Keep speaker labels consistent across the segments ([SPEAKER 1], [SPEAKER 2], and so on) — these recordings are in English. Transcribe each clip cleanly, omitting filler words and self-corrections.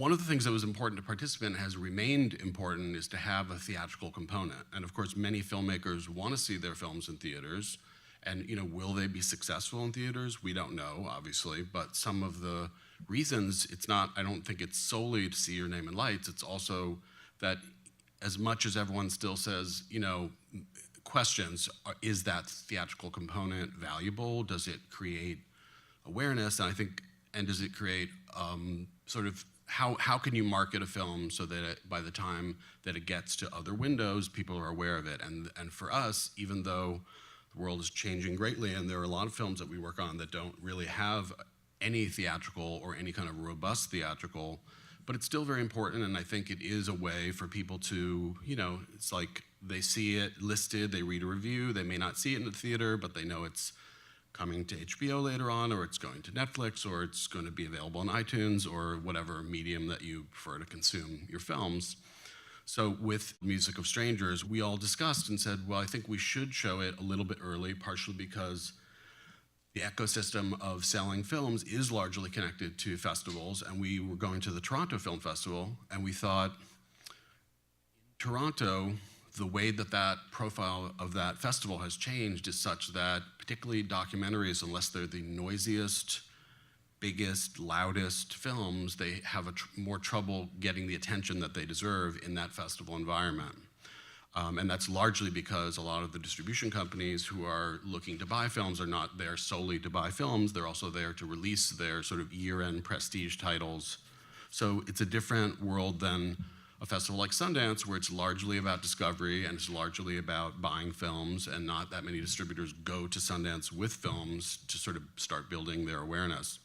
[SPEAKER 1] one of the things that was important to participant has remained important is to have a theatrical component. And of course, many filmmakers want to see their films in theaters. And will they be successful in theaters? We don't know, obviously, but some of the reasons, I don't think it's solely to see your name in lights, it's also that as much as everyone still says, questions, is that theatrical component valuable? Does it create awareness? And does it create sort of, how can you market a film so that by the time that it gets to other windows, people are aware of it? And for us, even though the world is changing greatly, and there are a lot of films that we work on that don't really have any theatrical or any kind of robust theatrical, but it's still very important, and I think it is a way for people to, it's like they see it listed, they read a review, they may not see it in the theater, but they know it's coming to HBO later on, or it's going to Netflix, or it's going to be available on iTunes, or whatever medium that you prefer to consume your films. So with Music of Strangers, we all discussed and said, well, I think we should show it a little bit early, partially because the ecosystem of selling films is largely connected to festivals, and we were going to the Toronto Film Festival, and we thought, Toronto, the way that profile of that festival has changed is such that, particularly documentaries, unless they're the noisiest, biggest, loudest films, they have more trouble getting the attention that they deserve in that festival environment. And that's largely because a lot of the distribution companies who are looking to buy films are not there solely to buy films, they're also there to release their sort of year-end prestige titles. So it's a different world than a festival like Sundance, where it's largely about discovery and it's largely about buying films, and not that many distributors go to Sundance with films to sort of start building their awareness.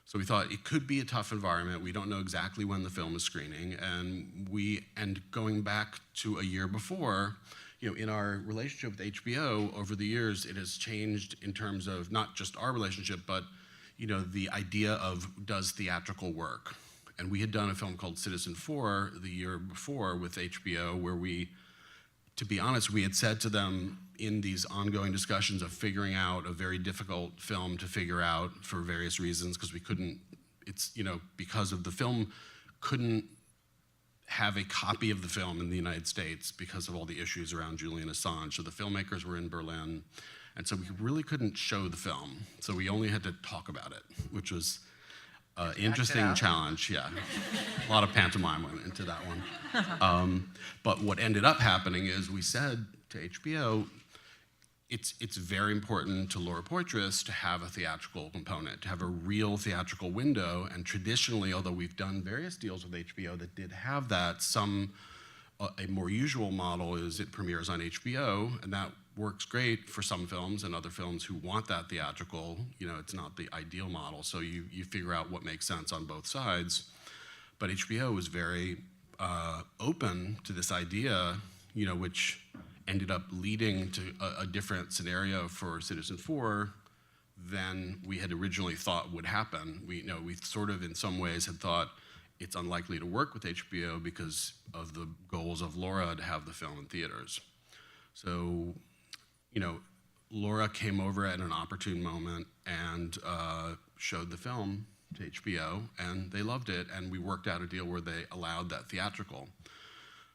[SPEAKER 1] So we thought it could be a tough environment. We don't know exactly when the film is screening, and going back to a year before, in our relationship with HBO over the years, it has changed in terms of not just our relationship, but the idea of, does theatrical work? And we had done a film called Citizen 4 the year before with HBO, where to be honest, we had said to them in these ongoing discussions of figuring out a very difficult film to figure out for various reasons, because we couldn't, because of the film couldn't have a copy of the film in the United States because of all the issues around Julian Assange. So the filmmakers were in Berlin, and so we really couldn't show the film. So we only had to talk about it, which was an interesting challenge, yeah. A lot of pantomime went into that one. But what ended up happening is we said to HBO, it's very important to Laura Poitras to have a theatrical component, to have a real theatrical window. And traditionally, although we've done various deals with HBO that did have that, a more usual model is it premieres on HBO, and that works great for some films, and other films who want that theatrical, it's not the ideal model. So you figure out what makes sense on both sides. But HBO was very open to this idea, which ended up leading to a different scenario for Citizen 4 than we had originally thought would happen. We sort of in some ways had thought it's unlikely to work with HBO because of the goals of Laura to have the film in theaters. So, Laura came over at an opportune moment and showed the film to HBO, and they loved it, and we worked out a deal where they allowed that theatrical.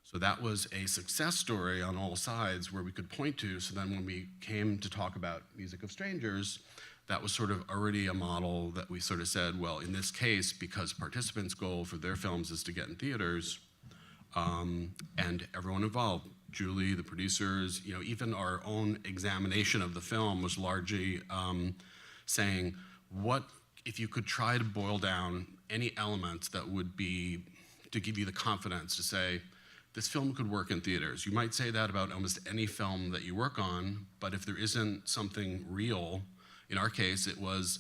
[SPEAKER 1] So that was a success story on all sides where we could point to. So then when we came to talk about Music of Strangers, that was sort of already a model that we sort of said, well, in this case, because participants' goal for their films is to get in theaters, and everyone involved, Julie, the producers, even our own examination of the film was largely saying, what if you could try to boil down any elements that would be to give you the confidence to say, this film could work in theaters. You might say that about almost any film that you work on, but if there isn't something real, in our case, it was,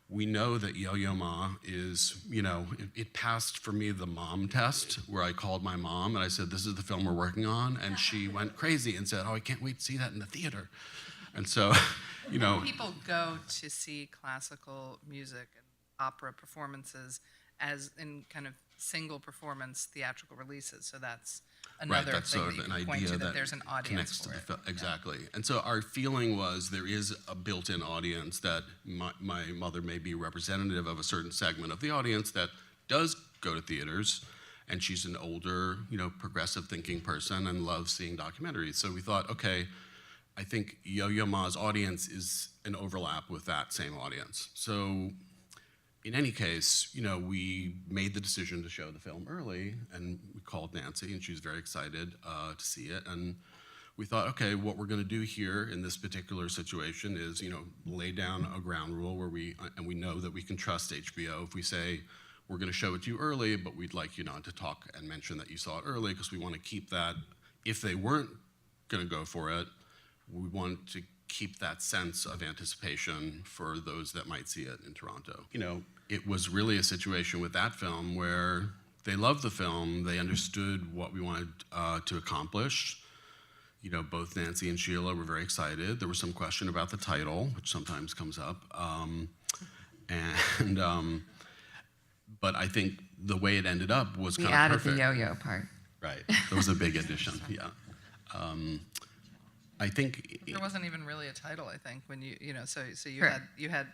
[SPEAKER 1] we know that Yo-Yo Ma is, it passed for me the mom test, where I called my mom and I said, this is the film we're working on, and she went crazy and said, oh, I can't wait to see that in the theater. And so,
[SPEAKER 2] People go to see classical music and opera performances as in kind of single performance theatrical releases, so that's another
[SPEAKER 1] that's
[SPEAKER 2] thing
[SPEAKER 1] sort of
[SPEAKER 2] that
[SPEAKER 1] an
[SPEAKER 2] you can point
[SPEAKER 1] idea
[SPEAKER 2] to,
[SPEAKER 1] that
[SPEAKER 2] there's an audience for it.
[SPEAKER 1] Exactly. Yeah. And so our feeling was there is a built-in audience, that my mother may be representative of a certain segment of the audience that does go to theaters, and she's an older, progressive thinking person and loves seeing documentaries. So we thought, okay, I think Yo-Yo Ma's audience is an overlap with that same audience. So in any case, we made the decision to show the film early, and we called Nancy, and she was very excited to see it. And we thought, okay, what we're going to do here in this particular situation is, lay down a ground rule where we know that we can trust HBO. If we say we're going to show it to you early, but we'd like you to talk and mention that you saw it early, because we want to keep that. If they weren't going to go for it, we want to keep that sense of anticipation for those that might see it in Toronto. It was really a situation with that film where they loved the film, they understood what we wanted to accomplish. Both Nancy and Sheila were very excited. There was some question about the title, which sometimes comes up. But I think the way it ended up was kind of perfect.
[SPEAKER 3] We added the yo-yo part.
[SPEAKER 1] Right, that was a big addition, yeah. I think
[SPEAKER 2] There wasn't even really a title, I think, when so you
[SPEAKER 3] Correct.
[SPEAKER 2] had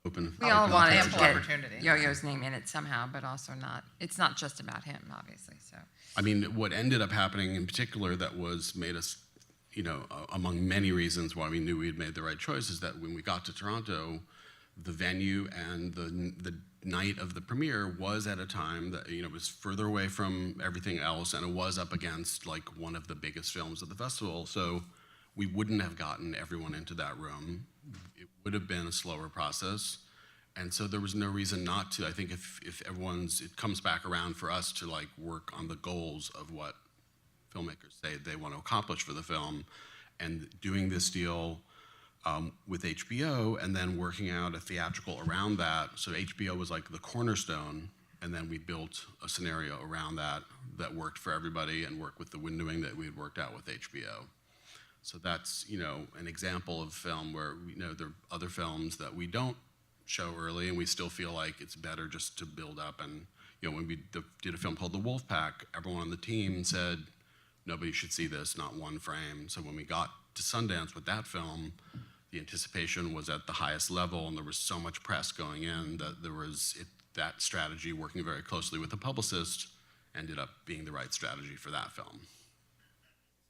[SPEAKER 1] open.
[SPEAKER 3] We all wanted to
[SPEAKER 2] ample
[SPEAKER 3] get
[SPEAKER 2] opportunity.
[SPEAKER 3] Yo-Yo's name in it somehow, but also it's not just about him, obviously, so.
[SPEAKER 1] I mean, what ended up happening in particular that made us, among many reasons why we knew we had made the right choice, is that when we got to Toronto, the venue and the night of the premiere was at a time that, was further away from everything else, and it was up against like one of the biggest films of the festival. So we wouldn't have gotten everyone into that room. It would have been a slower process. And so there was no reason not to. I think if it comes back around for us to like work on the goals of what filmmakers say they want to accomplish for the film, and doing this deal with HBO, and then working out a theatrical around that. So HBO was like the cornerstone, and then we built a scenario around that worked for everybody and worked with the windowing that we had worked out with HBO. So that's, an example of film where, there are other films that we don't show early, and we still feel like it's better just to build up. And when we did a film called The Wolf Pack, everyone on the team said nobody should see this, not one frame. So when we got to Sundance with that film, the anticipation was at the highest level, and there was so much press going in that that strategy, working very closely with the publicist, ended up being the right strategy for that film.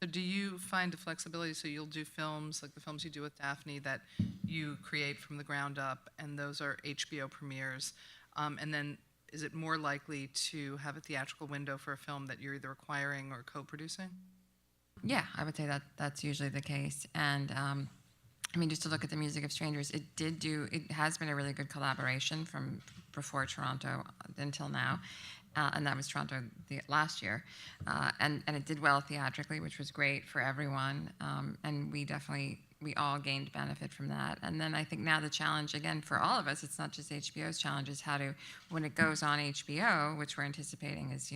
[SPEAKER 2] So do you find a flexibility, so you'll do films, like the films you do with Daphne, that you create from the ground up, and those are HBO premieres, and then is it more likely to have a theatrical window for a film that you're either acquiring or co-producing?
[SPEAKER 3] Yeah, I would say that's usually the case. And just to look at The Music of Strangers, it has been a really good collaboration from before Toronto until now. And that was Toronto last year. And it did well theatrically, which was great for everyone. And we all gained benefit from that. And then I think now the challenge, again, for all of us, it's not just HBO's challenge, is how to, when it goes on HBO, which we're anticipating is,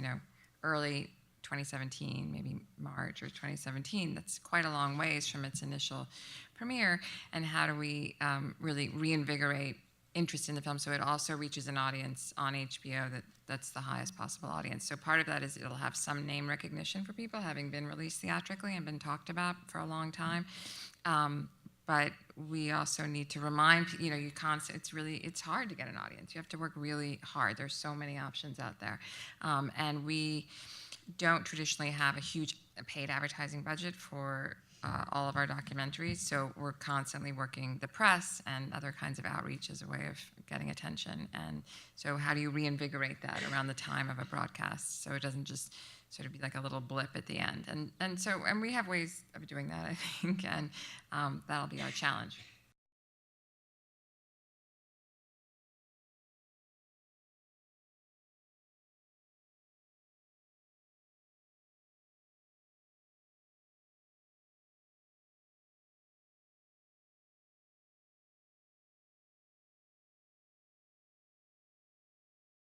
[SPEAKER 3] early 2017, maybe March or 2017, that's quite a long ways from its initial premiere. And how do we really reinvigorate interest in the film so it also reaches an audience on HBO that's the highest possible audience. So part of that is it'll have some name recognition for people, having been released theatrically and been talked about for a long time. But we also need to remind it's hard to get an audience. You have to work really hard. There's so many options out there, and we don't traditionally have a huge paid advertising budget for all of our documentaries, so we're constantly working the press and other kinds of outreach as a way of getting attention. And so how do you reinvigorate that around the time of a broadcast so it doesn't just sort of be like a little blip at the end? And we have ways of doing that, I think, and that'll be our challenge.